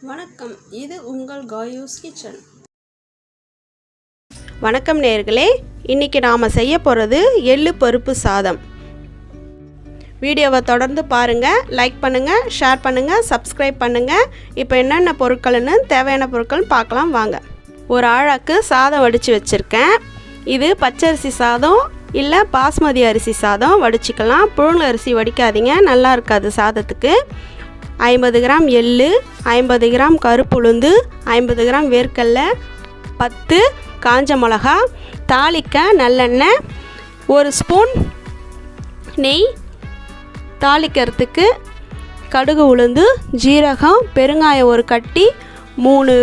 வணக்கம், இது உங்கள் GAYU'S கிச்சன். வணக்கம் நேயர்களே, இன்றைக்கி நாம் செய்ய போகிறது எள்ளு பருப்பு சாதம். வீடியோவை தொடர்ந்து பாருங்கள், லைக் பண்ணுங்கள், ஷேர் பண்ணுங்கள், சப்ஸ்கிரைப் பண்ணுங்கள். இப்போ என்னென்ன பொருட்கள்னு தேவையான பொருட்கள் பார்க்கலாம் வாங்க. ஒரு ஆழாக்கு சாதம் வடித்து வச்சுருக்கேன். இது பச்சரிசி சாதம் இல்லை பாஸ்மதி அரிசி சாதம் வடிச்சிக்கலாம். புழுங்கல் அரிசி வடிக்காதீங்க, நல்லா இருக்காது சாதத்துக்கு. 50 கிராம் எள்ளு, 50 கிராம் கருப்புளுந்து, 50 கிராம் வேர்க்கடலை, 10 காஞ்ச மிளகா, தாளிக்க நல்லெண்ணெய், 1 ஸ்பூன் நெய், தாளிக்கிறதுக்கு கடுகு உளுந்து, ஜீரகம், பெருங்காயம் ஒரு கட்டி, 3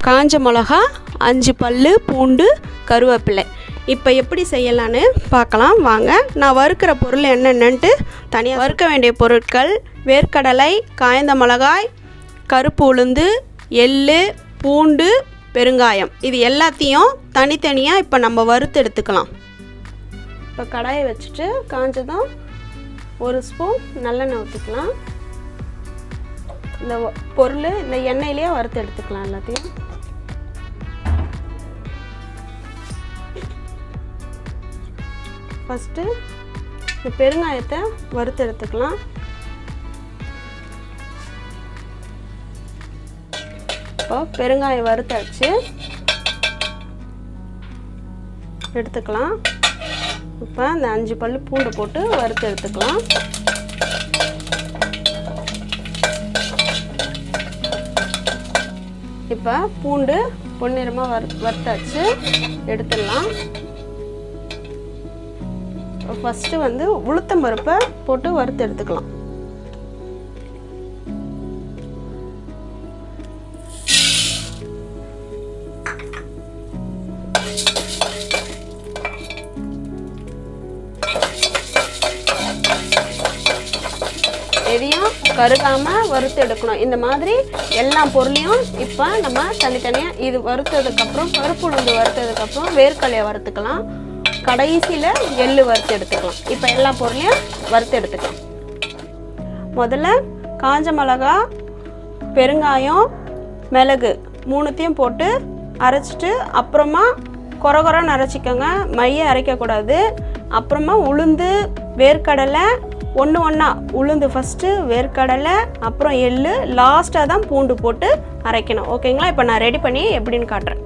காஞ்ச மிளகா, 5 பல்லு பூண்டு, கருவேப்பிலை. இப்போ எப்படி செய்யலான்னு பார்க்கலாம் வாங்க. நான் வறுக்கிற பொருள் என்னென்னன்ட்டு தனியாக வறுக்க வேண்டிய பொருட்கள்: வேர்க்கடலை, காய்ந்த மிளகாய், கருப்பு உளுந்து, எள்ளு, பூண்டு, பெருங்காயம். இது எல்லாத்தையும் தனித்தனியாக இப்போ நம்ம வறுத்து எடுத்துக்கலாம். இப்போ கடாயை வச்சுட்டு காஞ்சதும் 1 ஸ்பூன் நல்லெண்ணெய் ஊற்றிக்கலாம். இந்த பொருள் இந்த எண்ணெயிலேயே வறுத்து எடுத்துக்கலாம் எல்லாத்தையும். ஃபஸ்ட்டு இந்த பெருங்காயத்தை வறுத்து எடுத்துக்கலாம். இப்போ பெருங்காயம் வறுத்தாச்சு, எடுத்துக்கலாம். இப்போ இந்த 5 பல்லு பூண்டு போட்டு வறுத்து எடுத்துக்கலாம். இப்போ பூண்டு பொன்னிறமாக வறுத்தாச்சு, எடுத்துடலாம். ஃபஸ்ட்டு வந்து உளுத்தம் பருப்பை போட்டு வறுத்து எடுத்துக்கலாம். எதையும் கருகாமல் வறுத்து எடுக்கணும். இந்த மாதிரி எல்லா பொருளையும் இப்போ நம்ம தனித்தனியாக இது வறுத்ததுக்கப்புறம் பருப்பு உளுந்து வறுத்ததுக்கப்புறம் வேர்க்கடலையை வறுத்துக்கலாம். கடைசியில் எள்ளு வறுத்து எடுத்துக்கலாம். இப்போ எல்லா பொருளையும் வறுத்து எடுத்துக்கலாம். முதல்ல காஞ்ச மிளகா, பெருங்காயம், மிளகு 3த்தையும் போட்டு அரைச்சிட்டு அப்புறமா கொரகொரன்னு அரைச்சிக்கோங்க, மைய அரைக்கக்கூடாது. அப்புறமா உளுந்து, வேர்க்கடலை ஒன்று ஒன்றா, உளுந்து ஃபஸ்ட்டு, வேர்க்கடலை, அப்புறம் எள்ளு, லாஸ்ட்டாக தான் பூண்டு போட்டு அரைக்கணும். ஓகேங்களா? இப்போ நான் ரெடி பண்ணி எப்படின்னு காட்டுறேன்.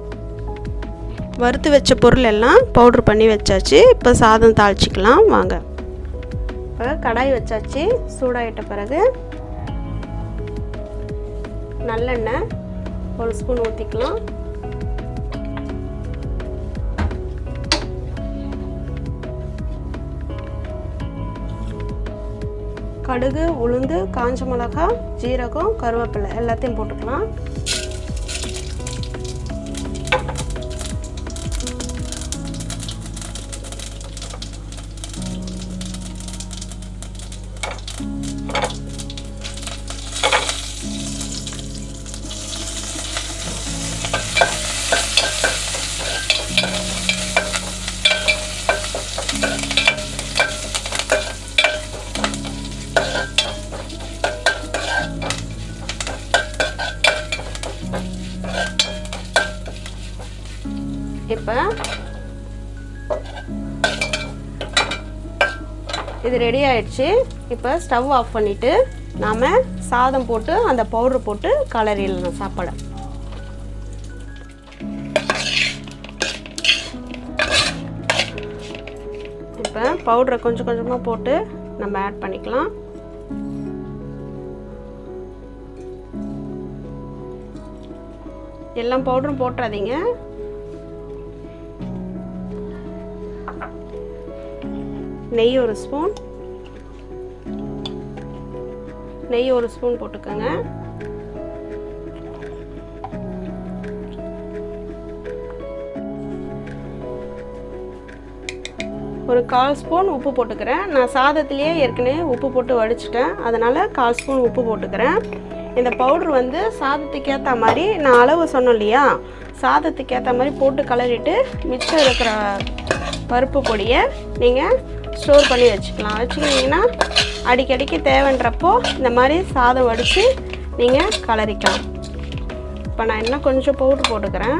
வறுத்து வச்ச பொருள் எல்லாம் பவுட்ரு பண்ணி வச்சாச்சு. இப்போ சாதம் தாளிச்சிக்கலாம் வாங்க. இப்போ கடாய் வச்சாச்சு. சூடாகிட்ட பிறகு நல்லெண்ணெய் 1 ஸ்பூன் ஊற்றிக்கலாம். கடுகு, உளுந்து, காஞ்ச மிளகா, ஜீரகம், கருவேப்பிலை எல்லாத்தையும் போட்டுக்கலாம். இப்போ இது ரெடி ஆயிடுச்சு. இப்போ ஸ்டவ் ஆஃப் பண்ணிவிட்டு நாம் சாதம் போட்டு அந்த பவுட்ரு போட்டு கலரிடலாம் சாப்பாடை. இப்போ பவுட்ரை கொஞ்சம் கொஞ்சமாக போட்டு நம்ம ஆட் பண்ணிக்கலாம். எல்லா பவுடரும் போட்டுறாதீங்க. நெய் 1 ஸ்பூன், நெய் 1 ஸ்பூன் போட்டுக்கோங்க. ஒரு 1/4 ஸ்பூன் உப்பு போட்டுக்கிறேன். நான் சாதத்திலேயே ஏற்கனவே உப்பு போட்டு வடிச்சிட்டேன், அதனால் 1/4 ஸ்பூன் உப்பு போட்டுக்கிறேன். இந்த பவுட்ரு வந்து சாதத்துக்கு ஏற்ற மாதிரி நான் அளவு சொன்னேன் இல்லையா, சாதத்துக்கு ஏற்ற மாதிரி போட்டு கலரிட்டு மிச்சம் இருக்கிற பருப்பு பொடியை நீங்கள் ஸ்டோர் பண்ணி வச்சுக்கலாம். வச்சுக்கிட்டிங்கன்னா அடிக்கடிக்கு தேவைன்றப்போ இந்த மாதிரி சாதம் வடித்து நீங்கள் கலரிக்கலாம். இப்போ நான் இன்னும் கொஞ்சம் பவுடர் போட்டுக்கிறேன்.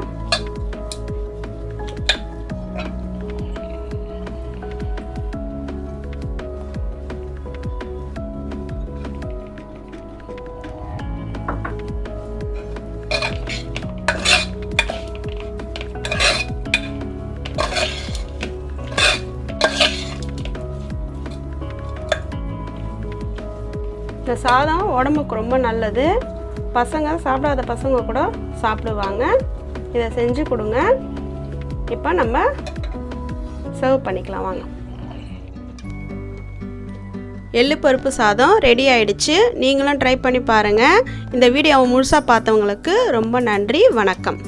இந்த சாதம் உடம்புக்கு ரொம்ப நல்லது. பசங்க சாப்பிடாத பசங்க கூட சாப்பிடுவாங்க. இதை செஞ்சு கொடுங்க. இப்போ நம்ம சர்வ் பண்ணிக்கலாம் வாங்க. எள்ளு பருப்பு சாதம் ரெடி ஆயிடுச்சு. நீங்களும் ட்ரை பண்ணி பாருங்கள். இந்த வீடியோவை முழுசாக பார்த்தவங்களுக்கு ரொம்ப நன்றி. வணக்கம்.